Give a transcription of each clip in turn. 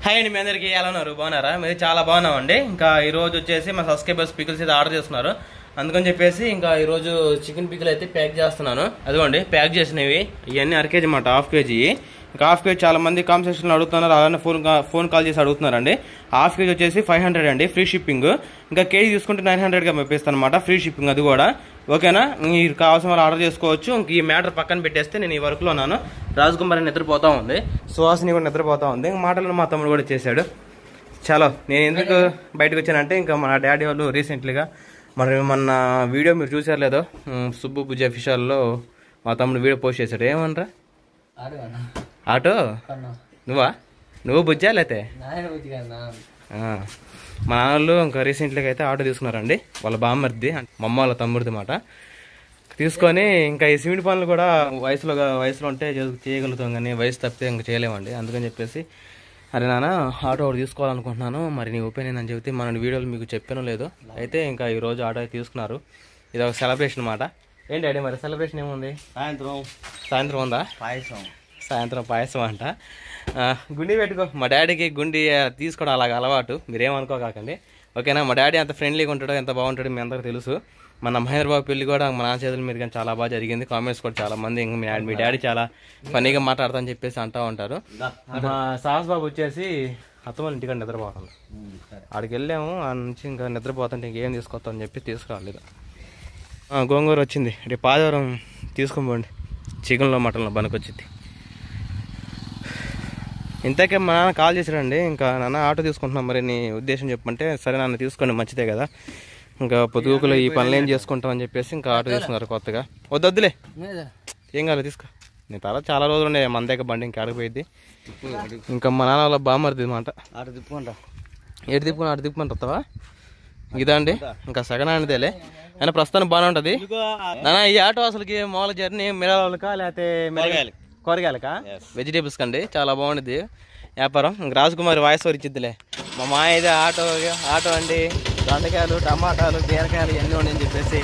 Hi అండి, మీ అందరికీ ఎలా ఉన్నారు? బాగున్నారా? మీరు చాలా బాగున్నామండి. ఇంకా ఈ రోజు వచ్చేసి మా సబ్స్క్రైబర్స్ పికిల్స్ అయితే ఆర్డర్ చేస్తున్నారు. అందుకని చెప్పేసి ఇంకా ఈ రోజు చికెన్ పికిల్ అయితే ప్యాక్ చేస్తున్నాను. అదిగోండి ప్యాక్ చేసినవి ఇవన్నీ అర కేజీ అన్నమాట, హాఫ్ కేజీ. ఇంకా హాఫ్ కేజీ చాలా మంది కామెంట్ సెక్షన్లో అడుగుతున్నారు, అలానే ఫోన్ కాల్ చేసి అడుగుతున్నారండి. హాఫ్ కేజీ వచ్చేసి 500 అండి, ఫ్రీ షిప్పింగ్. ఇంకా కేజీ తీసుకుంటే 900గా పంపిస్తాను అనమాట, ఫ్రీ షిప్పింగ్ అది కూడా. ఓకేనా? మీరు కావాల్సిన వాళ్ళు ఆర్డర్ చేసుకోవచ్చు. ఇంక ఈ మ్యాటర్ పక్కన పెట్టేస్తే నేను ఈ వర్క్లో ఉన్నాను. రాజకుమారి నిద్రపోతా ఉంది, సుహాసిని కూడా నిద్రపోతా ఉంది. మాటలను మా తమ్ముడు కూడా చేశాడు. చలో, నేను ఎందుకు బయటకు వచ్చానంటే ఇంకా మన డాడీ వాళ్ళు రీసెంట్లీగా మొన్న వీడియో మీరు చూసారు లేదో, సుబ్బు బుజ్జి అఫీషియల్లో మా తమ్ముడు వీడియో పోస్ట్ చేశాడు. ఏమనరా? ఆటో నువ్వు బుజ్జా లేతే? మా నాన్నలు ఇంకా రీసెంట్లీగా అయితే ఆటో తీసుకున్నారండి. వాళ్ళ బామ్మర్ది, మా అమ్మ వాళ్ళ తమ్ముడిది మాట. తీసుకొని ఇంకా ఈ సిమెంట్ పనులు కూడా వయసులో ఉంటే చేయగలుగుతాం, కానీ వయసు తప్పితే ఇంకా చేయలేమండి. అందుకని చెప్పేసి అరే నాన్న ఆటో ఒకటి తీసుకోవాలనుకుంటున్నాను, మరి నీ ఒపీనియన్ అని చెప్తే మన వీడియోలు మీకు చెప్పానో లేదో. అయితే ఇంకా ఈరోజు ఆటో తీసుకున్నారు. ఇది ఒక సెలబ్రేషన్ అన్నమాట. ఏంటి అడే మరి సెలబ్రేషన్ ఏముంది? సాయంత్రం ఉందా? సాయంత్రం పాయసం అంట. గుండి పెట్టుకో. మా డాడీకి గుండి తీసుకోవడం అలాగ అలవాటు, మీరేమనుకోకండి. ఓకేనా? మా డాడీ ఎంత ఫ్రెండ్లీగా ఉంటాడో, ఎంత బాగుంటాడో మీ అందరికీ తెలుసు. మన మహేంద్ర బాబు పెళ్లి కూడా మా నాన్న చేతుల మీద కానీ చాలా బాగా జరిగింది. కామెంట్స్ కూడా చాలా మంది ఇంకా మీ డాడీ చాలా ఫన్నీగా మాట్లాడతాని చెప్పేసి అంటూ ఉంటారు. మా సాహస్ బాబు వచ్చేసి అత్తమ్మ ఇంటికాడ నిద్రపోతుంది. ఆడికి వెళ్ళాము, ఆ నుంచి ఇంకా నిద్రపోతుంటే ఇంకేం తీసుకొస్తామని చెప్పి తీసుకురాలేదు. గోంగూర వచ్చింది, రేపు ఆదివారం తీసుకొని పోండి, చికెన్లో మటన్లో పనికొచ్చింది. ఇంతకే మా నాన్న కాల్ చేశాడండి. ఇంకా నాన్న ఆటో తీసుకుంటున్నాం, మరి నీ ఉద్దేశం చెప్పమంటే సరే నాన్న తీసుకోండి, మంచిదే కదా, ఇంకా పొద్దుగుకులు ఈ పనులు ఏం చేసుకుంటాం అని చెప్పేసి ఇంకా ఆటో తీసుకున్నారు కొత్తగా. వద్దులే, ఏం కాదు తీసుకో. నేను తర్వాత చాలా రోజులు ఉండే మన దగ్గర బండి ఇంకా ఆడిపోయింది. ఇంకా మా నాన్న వాళ్ళ బామ్మర్ది మాట. ఏడు తిప్పుకుని ఆడు తిప్పుకొని వస్తావా? ఇదా అండి, ఇంకా సెకండ్ హ్యాండ్దేలే అయినా ప్రస్తుతానికి బాగానే ఉంటుంది. నాన్న ఈ ఆటో అసలుకి మామూలు జర్నీ మిరగాలకా లేకపోతే కూరగాయలకా? వెజిటేబుల్స్ కండి, చాలా బాగుంటుంది వ్యాపారం. ఇంక రాజకుమారి వాయిస్ ఓవర్ ఇచ్చిద్దిలే. మా మాయ అయితే ఆటో అండి, దొండకాయలు, టమాటాలు, బీరకాయలు ఇవన్నీ ఉన్నాయని చెప్పేసి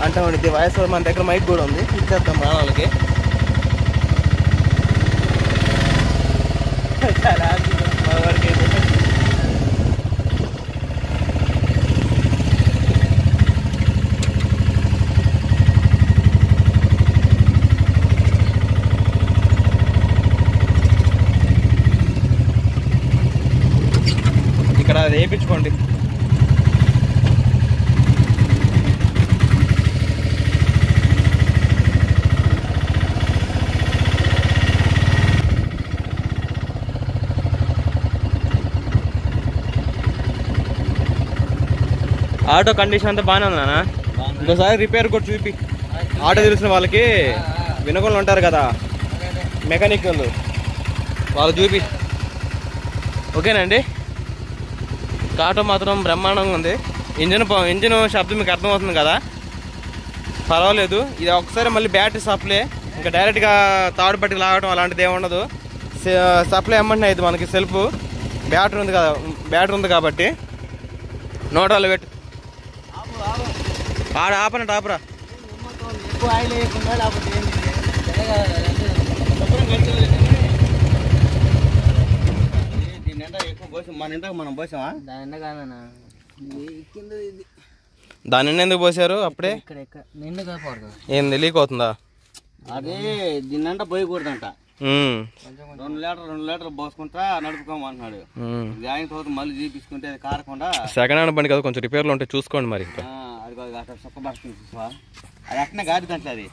అంటూ ఉండిద్ది. వాయిస్ ఓవర్ మన దగ్గర మైక్ కూడా ఉంది, ఇచ్చేద్దాం మన వాళ్ళకి. చాలా వరకు ఇక్కడ వేయించుకోండి. ఆటో కండిషన్ అంతా బాగానే ఉంది నాన్న, ఇంకోసారి రిపేర్ కూడా చూపి. ఆటో తెలిసిన వాళ్ళకి వినకుండా ఉంటారు కదా మెకానిక్ వాళ్ళు చూపి. ఓకేనండి? ఆటో మాత్రం బ్రహ్మాండంగా ఉంది. ఇంజిన్ శబ్దం మీకు అర్థమవుతుంది కదా, పర్వాలేదు. ఇది ఒకసారి మళ్ళీ బ్యాటరీ సప్లై, ఇంకా డైరెక్ట్గా తాడు పట్టి లాగడం అలాంటిది ఏమి ఉండదు. సప్లై ఏమంటున్నా ఇది మనకి సెల్ఫ్ బ్యాటరీ ఉంది కాబట్టి. నోటాలు పెట్టు, ఆపనంట ఆపరా. దాని నిండా ఎందుకు పోసారు అప్పుడే? ఏంది లీక్ అవుతుందా? అదే దీన్నంట పోయకూడదంట. 2 లీటర్లు పోసుకుంటా నడుపుకోమంటున్నాడు. జాయిన్ తర్వాత మళ్ళీ చూపించుకుంటే అది కారకుండా. సెకండ్ హ్యాండ్ బండి కదా, కొంచెం రిపేర్లు ఉంటే చూసుకోండి మరి. ఇంకా అది అట్లా సుఖపడుతుంది, అది అట్నే గాడిదంట. అది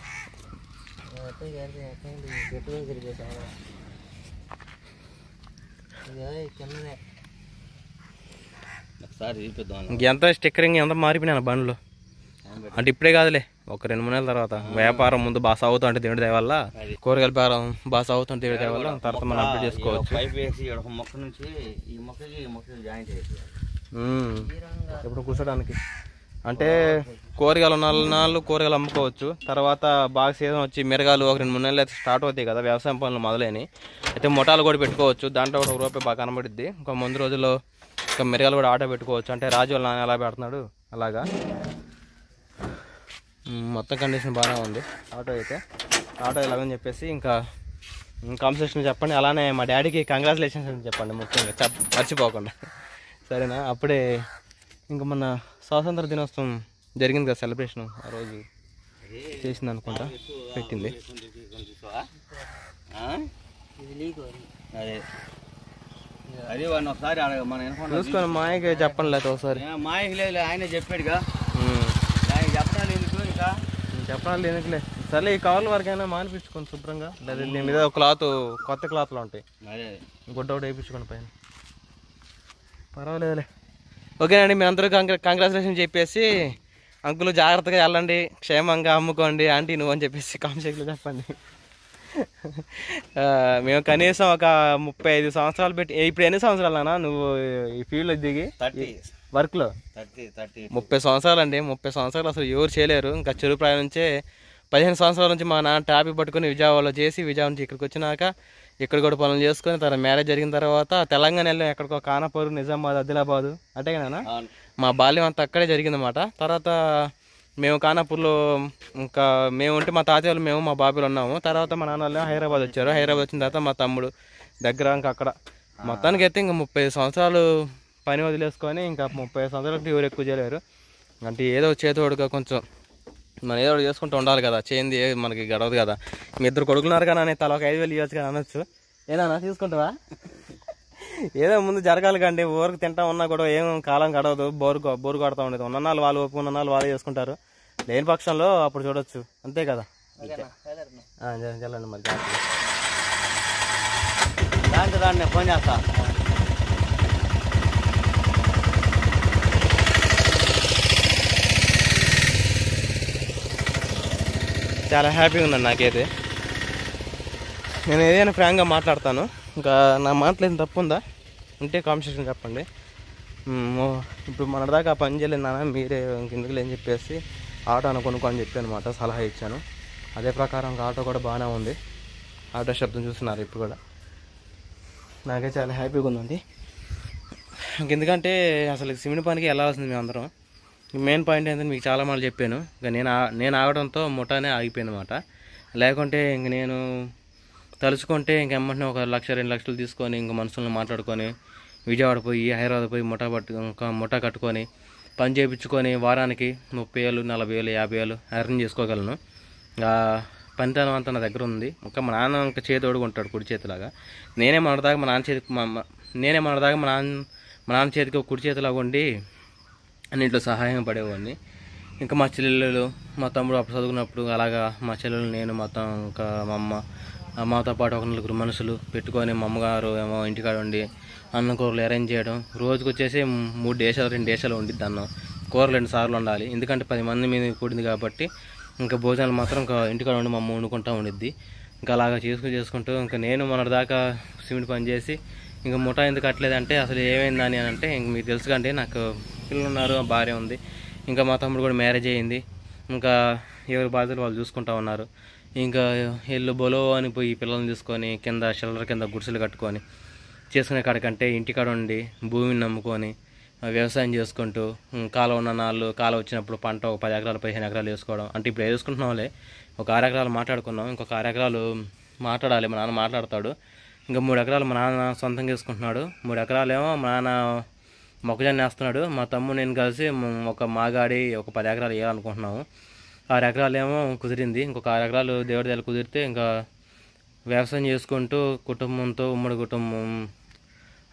ఎంత స్టిక్కరింగ్ ఎంత మారిపోయినా బండ్లు అంటే ఇప్పుడే కాదులే, ఒక 2-3 నెలల తర్వాత. వ్యాపారం ముందు బాగా సాగుతుంటే దేవుడి దయ వల్ల, కూరగాయల వ్యాపారం బాగా సాగుతుంటే దేవుడి దయ వల్ల తర్వాత మనం అప్డేట్ చేసుకోవచ్చు. మొక్క నుంచి ఈ మొక్కకి జాయిన్ చేసి ఇప్పుడు కూర్చోడానికి అంటే కూరగాయలు 4 నెలలు కూరగాయలు అమ్ముకోవచ్చు. తర్వాత బాగా సీజన్ వచ్చి మిరగాయలు ఒక 2-3 నెలలు అయితే స్టార్ట్ అవుతాయి కదా, వ్యవసాయం పనులు మొదలైనవి. అయితే మొటాలు కూడా పెట్టుకోవచ్చు, దాంట్లో కూడా ₹1 బాగా కనబడుద్ది. ఇంకా ముందు రోజుల్లో ఇంకా మిరగాయలు కూడా ఆటో పెట్టుకోవచ్చు. అంటే రాజు వాళ్ళ నాన్న ఎలా పెడుతున్నాడు అలాగా. మొత్తం కండిషన్ బాగానే ఉంది ఆటో అయితే. ఆటో ఇలాగని చెప్పేసి ఇంకా కాంపిటీషన్ చెప్పండి. అలానే మా డాడీకి కంగ్రాచులేషన్స్ అని చెప్పండి ముఖ్యంగా మర్చిపోకుండా, సరేనా? అప్పుడే ఇంకా మన స్వాతంత్ర దినోత్సవం జరిగింది కదా, సెలబ్రేషన్ ఆ రోజు చేసింది అనుకుంటా, పెట్టింది. అదే అదే వాడిని ఒకసారి మనం చూసుకొని మాయకి చెప్పండి, లేకపోతే ఒకసారి. మాయకి లేదు, ఆయనే చెప్పాడుగా. ఆయన చెప్పడాలి ఎందుకు ఇంకా చెప్పాలి ఎందుకులే. సరే ఈ కవర్ల వరకైనా మానిపించుకోండి శుభ్రంగా, లేదా దీని మీద ఒక క్లాత్, కొత్త క్లాత్లు ఉంటాయి, అదే గుడ్డ ఒకటి వేయించుకోండి పైన, పర్వాలేదులే. ఓకేనండి, మీరు అందరూ కంగ్రాచులేషన్ చెప్పేసి అంకుల్ జాగ్రత్తగా వెళ్ళండి, క్షేమంగా అమ్ముకోండి ఆంటీ నువ్వు అని చెప్పేసి కామెంట్లో చెప్పండి. మేము కనీసం ఒక 35 సంవత్సరాలు పెట్టి, ఇప్పుడు ఎన్ని సంవత్సరాలన్నా నువ్వు ఈ ఫీల్డ్లో దిగి 30 వర్క్లో? 30 సంవత్సరాలు అండి. 30 సంవత్సరాలు అసలు ఎవరు చేయలేరు. ఇంకా చెరువు ప్రాయం నుంచే 15 సంవత్సరాల నుంచి మా నాన్న ట్రాఫిక్ పట్టుకుని విజయవాడలో చేసి, విజయవాడ నుంచి ఇక్కడికి వచ్చినాక ఇక్కడ కూడా పనులు చేసుకొని, తర్వాత మ్యారేజ్ జరిగిన తర్వాత తెలంగాణ వెళ్ళాం, ఎక్కడికో కానాపూర్, నిజామాబాద్, ఆదిలాబాదు, అంటే కదా మా బాల్యం అంతా అక్కడే జరిగిందన్నమాట. తర్వాత మేము కానాపూర్లో ఇంకా మేము ఉంటే మా తాతయ్య వాళ్ళు, మేము మా బాబులు ఉన్నాము. తర్వాత మా నాన్న వాళ్ళు హైదరాబాద్ వచ్చారు. హైదరాబాద్ వచ్చిన తర్వాత మా తమ్ముడు దగ్గర ఇంకా అక్కడ మొత్తానికి అయితే ఇంకా 30 సంవత్సరాలు పని వదిలేసుకొని, ఇంకా 30 సంవత్సరాలకి ఎవరు ఎక్కువ చేయలేరు. అంటే ఏదో చేతోడుగా కొంచెం మనం ఏదో ఒకటి చేసుకుంటూ ఉండాలి కదా, చేయింది మనకి గడవదు కదా. మీ ఇద్దరు కొడుకున్నారు కదా అని తల ఒక 5,000 ఇవ్వచ్చు కదా అనొచ్చు. ఏనా తీసుకుంటావా? ఏదో ముందు జరగాలి కండి, ఊరికి తింటా ఉన్నా కూడా ఏం కాలం గడవదు, బోరు కొడతా ఉండేది. ఉన్ననాళ్ళు వాళ్ళు ఒప్పు, ఉన్ననాళ్ళు వాళ్ళే చేసుకుంటారు. లేని పక్షంలో అప్పుడు చూడొచ్చు, అంతే కదా. చల్లండి మరి దాంట్లో ఫోన్ చేస్తా. చాలా హ్యాపీగా ఉందండి నాకైతే. నేను ఏదైనా ఫ్రాంక్గా మాట్లాడతాను. ఇంకా నా మాటలు ఏం తప్పు ఉందా ఉంటే కాంపిటీషన్ చెప్పండి. ఇప్పుడు మన దాకా పని చేయలేదు నాన్న, మీరే ఇంకెందుకు లేని చెప్పేసి ఆటో కొనుక్కో అని చెప్పి అనమాట సలహా ఇచ్చాను. అదే ప్రకారం ఆటో కూడా బాగానే ఉంది. ఆటో శబ్దం చూస్తున్నారు ఇప్పుడు కూడా. నాకైతే చాలా హ్యాపీగా ఉందండి. ఎందుకంటే అసలు సిమెంట్ పనికి వెళ్ళాల్సింది మేమందరం. మెయిన్ పాయింట్ ఏంటంటే మీకు చాలా మాటలు చెప్పాను. ఇంకా నేను ఆగడంతో ముఠానే ఆగిపోయింది అనమాట. లేకుంటే ఇంక నేను తలుచుకుంటే ఇంకెమ్మంటే ఒక 1-2 లక్షలు తీసుకొని ఇంక మనుషులను మాట్లాడుకొని విజయవాడ పోయి, హైదరాబాద్ పోయి ముఠా కట్టుకొని పని చేయించుకొని వారానికి 30,000, 40,000, 50,000 ఎర్న్ చేసుకోగలను. పనితనం అంతా నా దగ్గర ఉంది. ఇంకా మా నాన్న ఇంకా చేతోడుగా ఉంటాడు కుడి చేతిలాగా. నేనే మొన్నదాకా మా నాన్న చేతికి కుడి చేతిలాగా ఉండి అన్నింటిలో సహాయం పడేవాడిని. ఇంకా మా చెల్లెళ్ళు, మా తమ్ముడు అప్పుడు చదువుకున్నప్పుడు అలాగా మా చెల్లెలు, నేను మొత్తం ఇంకా మా అమ్మతో పాటు ఒక 4 మనుషులు పెట్టుకొని మా అమ్మగారు ఏమో ఇంటికాడ ఉండి అన్నం కూరలు అరేంజ్ చేయడం. రోజుకి వచ్చేసి 3 దేశాలు 2 దేశాలు వండిద్ది అన్నం. కూరలు 2 సార్లు వండాలి, ఎందుకంటే 10 మంది మీద కూడింది కాబట్టి. ఇంకా భోజనాలు మాత్రం ఇంకా ఇంటికాడ ఉండి మా అమ్మ వండుకుంటూ ఉండిద్ది. ఇంకా అలాగా చేసుకుంటూ ఇంకా నేను మొన్నటిదాకా సిమెంట్ పని చేసి ఇంకా ముఠా ఎందుకు కట్టలేదంటే అసలు ఏమైందని అని అంటే, ఇంక మీకు తెలుసు కంటే నాకు పిల్లలు ఉన్నారు, భార్య ఉంది. ఇంకా మా తమ్ముడు కూడా మ్యారేజ్ అయ్యింది. ఇంకా ఎవరి బాధ్యతలు వాళ్ళు చూసుకుంటూ ఉన్నారు. ఇంకా ఇల్లు బొలో అని పోయి పిల్లల్ని తీసుకొని కింద షెల్టర్ కింద గుడిసెలు కట్టుకొని చేసుకునే కాడికంటే ఇంటికాడ ఉండి భూమిని నమ్ముకొని వ్యవసాయం చేసుకుంటూ కాలం ఉన్న నాళ్ళు కాలం వచ్చినప్పుడు పంట ఒక 10 ఎకరాలు 15 ఎకరాలు వేసుకోవడం. అంటే ఇప్పుడు వేసుకుంటున్నాంలే, ఒక 6 ఎకరాలు మాట్లాడుకున్నాం, ఇంకొక 6 ఎకరాలు మాట్లాడాలి. మా నాన్న మాట్లాడతాడు. ఇంకా 3 ఎకరాలు మా నాన్న సొంతంగా వేసుకుంటున్నాడు. 3 ఎకరాలు ఏమో మా నాన్న మొక్కజొన్న వేస్తున్నాడు. మా తమ్ముడు నేను కలిసి ఒక మాగాడి ఒక 10 ఎకరాలు వేయాలనుకుంటున్నాము. 6 ఎకరాలు ఏమో కుదిరింది. ఇంకొక 6 ఎకరాలు దేవుడి దగ్గర కుదిరితే ఇంకా వ్యవసాయం చేసుకుంటూ కుటుంబంతో ఉమ్మడి కుటుంబం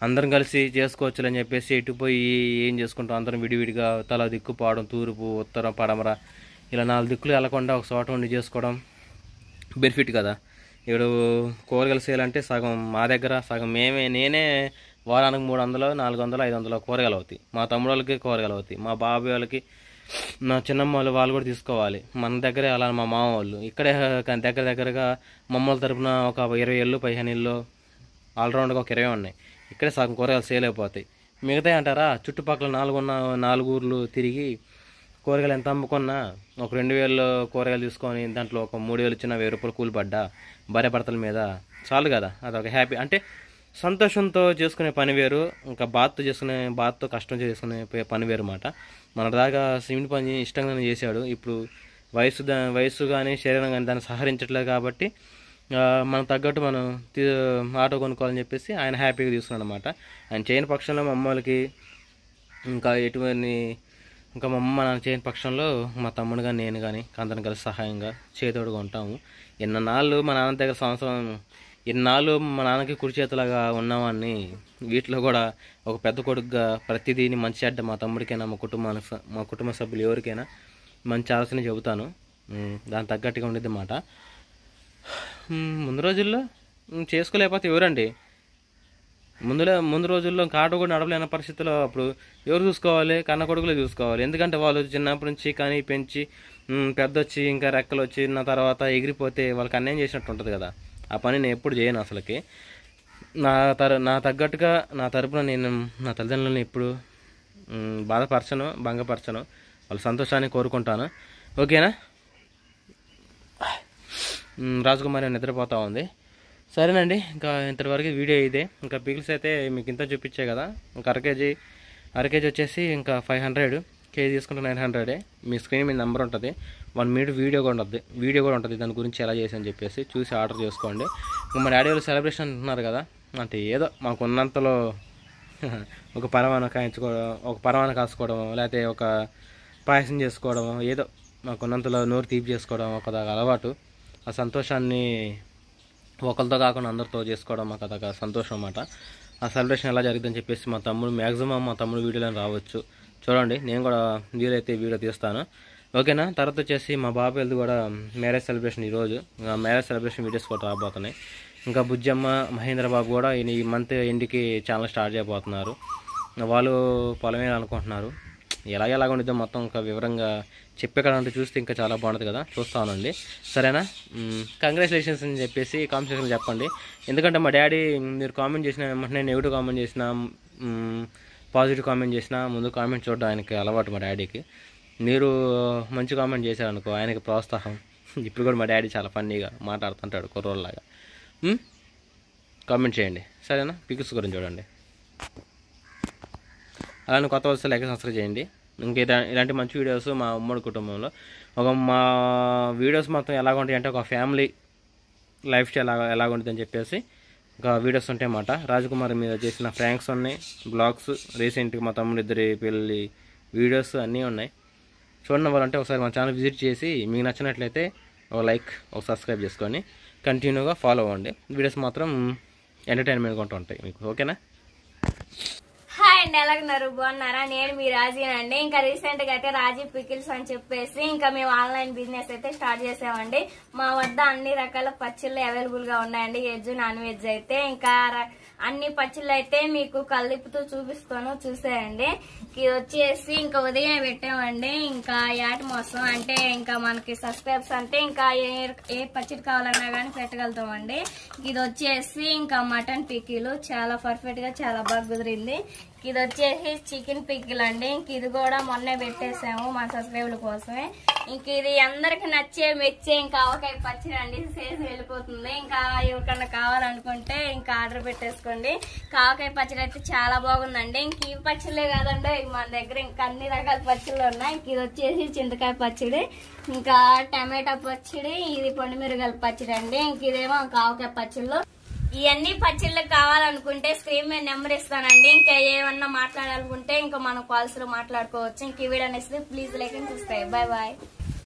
అందరం కలిసి చేసుకోవచ్చులని చెప్పేసి ఇటు పోయి ఏం చేసుకుంటాం, అందరం విడివిడిగా తల దిక్కు పోవడం, తూర్పు ఉత్తరం పడమర ఇలా 4 దిక్కులు వెళ్ళకుండా ఒక చోట ఉండి చేసుకోవడం బెనిఫిట్ కదా. ఇప్పుడు కూరగాయలు చేయాలంటే సగం మా దగ్గర, సగం నేనే వారానికి 300, 400, 500 కూరగాయలు అవుతాయి. మా తమ్ముడు వాళ్ళకి కూరగాయలు అవుతాయి, మా బాబాయ్ వాళ్ళకి, మా చిన్నమ్మ వాళ్ళు కూడా తీసుకోవాలి. మన దగ్గరే అలా మా మామ వాళ్ళు ఇక్కడే దగ్గరగా మమ్మల్ని తరపున ఒక 20 ఇళ్ళు 15 ఇళ్ళు ఆల్రౌండ్గా ఒక 20 ఉన్నాయి. ఇక్కడే సగం కూరగాయలు సేల్ అయిపోతాయి. మిగతా అంటారా చుట్టుపక్కల 4 ఊర్లు తిరిగి కూరగాయలు ఎంత అమ్ముకున్నా ఒక 2,000 కూరగాయలు తీసుకొని దాంట్లో ఒక 3,000 ఇచ్చిన 1,000 రూపాయలు కూలి పడ్డా భార్య భర్తల మీద చాలు కదా. అదొక హ్యాపీ. అంటే సంతోషంతో చేసుకునే పని వేరు, ఇంకా బాధతో కష్టం చేసుకునే పని వేరు మాట. మన దాకా సిమెంట్ పని ఇష్టంగానే చేశాడు. ఇప్పుడు వయసు కానీ శరీరం కానీ దాన్ని సహకరించట్లేదు కాబట్టి మనకు తగ్గట్టు మనం ఆటో కొనుక్కోవాలని చెప్పేసి ఆయన హ్యాపీగా తీసుకున్నాడు అనమాట. ఆయన చేయని పక్షంలో మా అమ్మలకి ఇంకా ఎటువంటి ఇంకా మా అమ్మ నాన్న చేయని పక్షంలో మా తమ్ముడు కానీ నేను కానీ అందరం కలిసి సహాయంగా చేతోడుగా ఉంటాము. ఎన్నాళ్ళు మా నాన్న దగ్గర సంవత్సరం ఎన్నాళ్ళు మా నాన్నకి కుడి చేతులాగా ఉన్నామని వీటిలో కూడా ఒక పెద్ద కొడుకుగా ప్రతిదీని మంచి చెడ్డ మా తమ్ముడికైనా మా కుటుంబ సభ్యులు ఎవరికైనా మంచి ఆలోచన చెబుతాను. దాని తగ్గట్టుగా ఉండేది అన్నమాట. ముందు రోజుల్లో చేసుకోలేకపోతే ఎవరండి, ముందు రోజుల్లో ఇంకా ఆటో కూడా నడవలేని పరిస్థితుల్లో అప్పుడు ఎవరు చూసుకోవాలి? కన్న కొడుకులే చూసుకోవాలి. ఎందుకంటే వాళ్ళు చిన్నప్పటి నుంచి కానీ పెంచి పెద్ద వచ్చి ఇంకా రెక్కలు వచ్చిన తర్వాత ఎగిరిపోతే వాళ్ళకి అన్యాయం చేసినట్టు ఉంటుంది కదా. ఆ పని నేను ఎప్పుడు చేయను అసలుకి. నా తగ్గట్టుగా నా తరపున నేను నా తల్లిదండ్రులను ఎప్పుడు బాధపరచను, భంగపరచను. వాళ్ళ సంతోషాన్ని కోరుకుంటాను. ఓకేనా? రాజకుమారి నిద్రపోతూ ఉంది. సరేనండి, ఇంకా ఇంతవరకు వీడియో ఇదే. ఇంకా పికిల్స్ అయితే మీకు ఇంత చూపించే కదా. ఇంకా అర కేజీ వచ్చేసి ఇంకా 500, కేజీ తీసుకుంటే 900. మీ స్క్రీన్ మీద నెంబర్ ఉంటుంది, 1 minute వీడియో కూడా ఉంటుంది దాని గురించి ఎలా చేసి అని చెప్పేసి చూసి ఆర్డర్ చేసుకోండి. ఇంకా మా డాడీ వాళ్ళు సెలబ్రేషన్ అంటున్నారు కదా, అంటే ఏదో మాకున్నంతలో ఒక పరమాన కాసుకోవడం, లేకపోతే ఒక పాయసం చేసుకోవడం, ఏదో మాకున్నంతలో నోరు తీపి చేసుకోవడం ఒక అలవాటు. ఆ సంతోషాన్ని ఒకరితో కాకుండా అందరితో చేసుకోవడం మాకు అదొక సంతోషం అన్నమాట. ఆ సెలబ్రేషన్ ఎలా జరిగిందని చెప్పేసి మా తమ్ముడు వీడియోలో రావచ్చు. చూడండి, నేను కూడా వీలైతే వీడియో తీస్తాను. ఓకేనా? తర్వాత వచ్చేసి మా బాబాయ్ది కూడా మ్యారేజ్ సెలబ్రేషన్ ఈరోజు. మ్యారేజ్ సెలబ్రేషన్ వీడియోస్ కూడా రాబోతున్నాయి. ఇంకా బుజ్జమ్మ, మహేంద్ర బాబు కూడా ఈ మంత్ ఎండ్కి ఛానల్ స్టార్ట్ చేయబోతున్నారు. వాళ్ళు పొలమే అనుకుంటున్నారు. ఎలాగ ఉండిద్దో మొత్తం ఇంకా వివరంగా చెప్పేకడంటే చూస్తే ఇంకా చాలా బాగుంటుంది కదా, చూస్తానండి. సరేనా? కంగ్రాచులేషన్స్ అని చెప్పేసి కామెంట్ సెక్షన్లో చెప్పండి. ఎందుకంటే మా డాడీ మీరు కామెంట్ చేసిన వెంటనే నెగిటివ్ కామెంట్ చేసినా పాజిటివ్ కామెంట్ చేసినా ముందు కామెంట్ చూడడం ఆయనకి అలవాటు. మా డాడీకి మీరు మంచి కామెంట్ చేశారనుకో ఆయనకి ప్రోత్సాహం. ఇప్పుడు కూడా మా డాడీ చాలా ఫన్నీగా మాట్లాడుతుంటాడు కుర్రోళ్ళలాగా. కామెంట్ చేయండి, సరేనా? పిక్స్ గురించి చూడండి. అలానే కొత్త వస్తే లైక్ సబ్స్క్రైబ్ చేయండి. ఇంకా ఇలాంటి మంచి వీడియోస్ మా ఉమ్మడి కుటుంబంలో మా వీడియోస్ మొత్తం ఎలాగ ఉంటాయి అంటే ఒక ఫ్యామిలీ లైఫ్ స్టైల్ ఎలాగ ఉంటుంది అని చెప్పేసి ఇంకా వీడియోస్ ఉంటాయి అన్నమాట. రాజకుమారి మీద చేసిన ఫ్రాంక్స్ ఉన్నాయి, బ్లాగ్స్, రీసెంట్గా మా తమ్ముడు ఇద్దరి పెళ్ళి వీడియోస్ అన్నీ ఉన్నాయి. చూడడం వాళ్ళంటే ఒకసారి మా ఛానల్ విజిట్ చేసి మీకు నచ్చినట్లయితే ఒక లైక్, ఒక సబ్స్క్రైబ్ చేసుకొని కంటిన్యూగా ఫాలో అవ్వండి. వీడియోస్ మాత్రం ఎంటర్టైన్మెంట్గా ఉంటూ ఉంటాయి మీకు. ఓకేనా? హాయ్ అండి, ఎలాగున్నారు? బాగున్నారా? నేను మీ రాజీనండి. ఇంకా రీసెంట్ గా అయితే రాజీ పికిల్స్ అని చెప్పేసి ఇంకా మేము ఆన్లైన్ బిజినెస్ అయితే స్టార్ట్ చేసామండి. మా వద్ద అన్ని రకాల పచ్చళ్ళు అవైలబుల్ గా ఉన్నాయండి, వెజ్ నాన్ వెజ్ అయితే. ఇంకా అన్ని పచ్చళ్ళు అయితే మీకు కలిపుతూ చూపిస్తాను, చూసేయండి. ఇది వచ్చేసి ఇంకా ఉదయం పెట్టామండి. ఇంకా యాట్ మోసం అంటే ఇంకా మనకి సబ్స్క్రైబ్స్ అంటే ఇంకా ఏ పచ్చడి కావాలన్నా కానీ పెట్టగలుగుతామండి. ఇది వచ్చేసి ఇంకా మటన్ పికిలు చాలా పర్ఫెక్ట్ గా చాలా బాగా కుదిరింది. ఇది వచ్చేసి చికెన్ పికిల్ అండి. ఇంక ఇది కూడా మొన్నే పెట్టేసాము మా సబ్స్క్రైబర్ల కోసమే. ఇంక ఇది అందరికి నచ్చే మెచ్చే ఇంకా ఆవకాయ పచ్చడి అండి, సేసి వెళ్ళిపోతుంది. ఇంకా ఎవరికన్నా కావాలనుకుంటే ఇంకా ఆర్డర్ పెట్టేసుకోండి. ఆవకాయ పచ్చడి అయితే చాలా బాగుందండి. ఇంక ఈ పచ్చళ్ళే కాదండి, మన దగ్గర ఇంకా అన్ని రకాల పచ్చళ్ళు ఉన్నాయి. ఇంక ఇది వచ్చేసి చింతకాయ పచ్చడి, ఇంకా టమాటా పచ్చడి, ఇది పండుమిరగాయల పచ్చడి అండి. ఇంక ఇదేమో ఇంకా ఆవకాయ పచ్చళ్ళు. ఇవన్నీ పచ్చళ్ళు కావాలనుకుంటే స్క్రీన్ మీద నెంబర్ ఇస్తానండి. ఇంకా ఏమన్నా మాట్లాడాలనుకుంటే ఇంకా మనం కాల్స్ లో మాట్లాడుకోవచ్చు. ఇంక ఈ వీడియో నచ్చితే please like and subscribe. Bye bye.